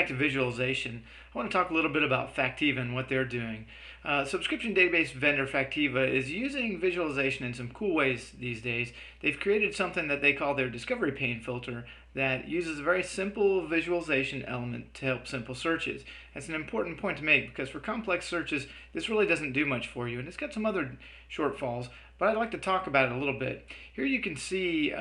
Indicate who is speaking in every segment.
Speaker 1: Back to visualization, I want to talk a little bit about Factiva and what they're doing. Subscription database vendor Factiva is using visualization in some cool ways these days. They've created something that they call their Discovery Pane filter that uses a very simple visualization element to help simple searches. That's an important point to make because for complex searches, this really doesn't do much for you, and it's got some other shortfalls, but I'd like to talk about it a little bit. Here you can see,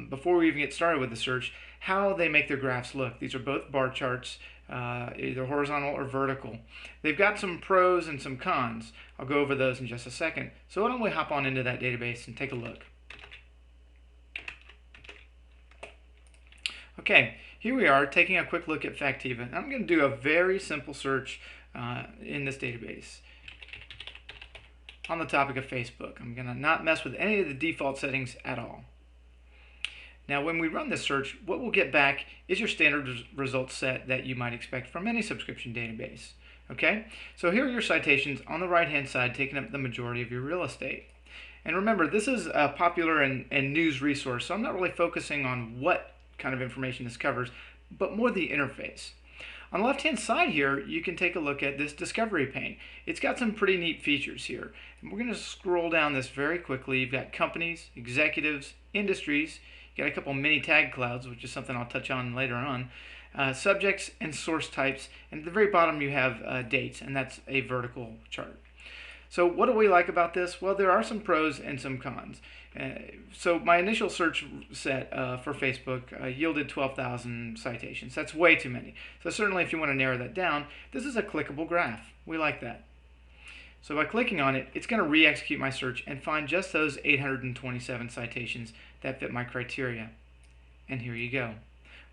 Speaker 1: before we even get started with the search, how they make their graphs look. These are both bar charts, either horizontal or vertical. They've got some pros and some cons. I'll go over those in just a second. So why don't we hop on into that database and take a look. Okay, here we are taking a quick look at Factiva. I'm going to do a very simple search in this database on the topic of Facebook. I'm going to not mess with any of the default settings at all. Now when we run this search, what we'll get back is your standard results set that you might expect from any subscription database. Okay, so here are your citations on the right hand side taking up the majority of your real estate. And remember, this is a popular and news resource, so I'm not really focusing on what kind of information this covers, but more the interface. On the left hand side here, you can take a look at this Discovery Pane. It's got some pretty neat features here. And we're going to scroll down this very quickly. You've got companies, executives, industries. Got a couple mini tag clouds, which is something I'll touch on later on, subjects and source types, and at the very bottom you have dates, and that's a vertical chart. So what do we like about this? Well, there are some pros and some cons. So my initial search set for Facebook yielded 12,000 citations. That's way too many. So certainly if you want to narrow that down, this is a clickable graph. We like that. So by clicking on it, it's going to re-execute my search and find just those 827 citations that fit my criteria. And here you go.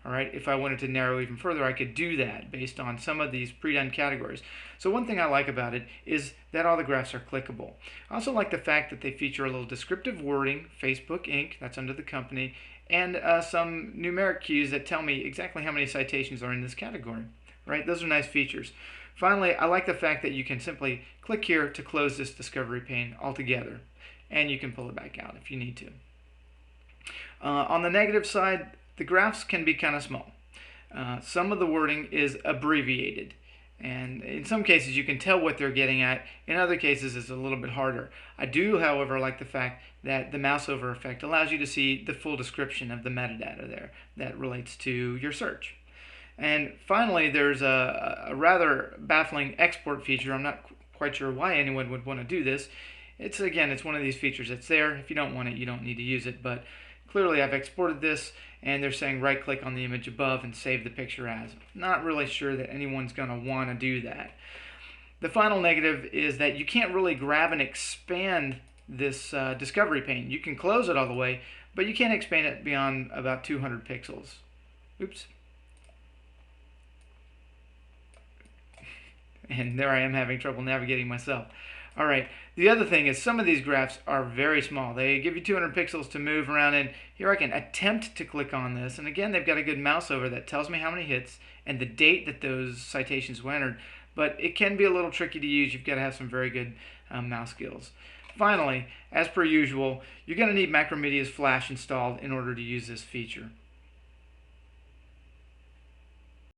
Speaker 1: All right, if I wanted to narrow even further, I could do that based on some of these pre-done categories. So one thing I like about it is that all the graphs are clickable. I also like the fact that they feature a little descriptive wording, Facebook Inc., that's under the company, and some numeric cues that tell me exactly how many citations are in this category. Right, those are nice features. Finally, I like the fact that you can simply click here to close this Discovery Pane altogether, and you can pull it back out if you need to. On the negative side, the graphs can be kind of small. Some of the wording is abbreviated, and in some cases you can tell what they're getting at. In other cases it's a little bit harder. I do, however, like the fact that the mouse over effect allows you to see the full description of the metadata there that relates to your search. And finally, there's a rather baffling export feature. I'm not quite sure why anyone would want to do this. It's one of these features that's there. If you don't want it, you don't need to use it. But clearly, I've exported this, and they're saying right-click on the image above and save the picture as. Not really sure that anyone's going to want to do that. The final negative is that you can't really grab and expand this Discovery Pane. You can close it all the way, but you can't expand it beyond about 200 pixels. Oops. And there I am having trouble navigating myself. All right, the other thing is some of these graphs are very small. They give you 200 pixels to move around in. Here I can attempt to click on this, and again, they've got a good mouse over that tells me how many hits and the date that those citations were entered, but it can be a little tricky to use. You've got to have some very good mouse skills. Finally, as per usual, you're going to need Macromedias Flash installed in order to use this feature.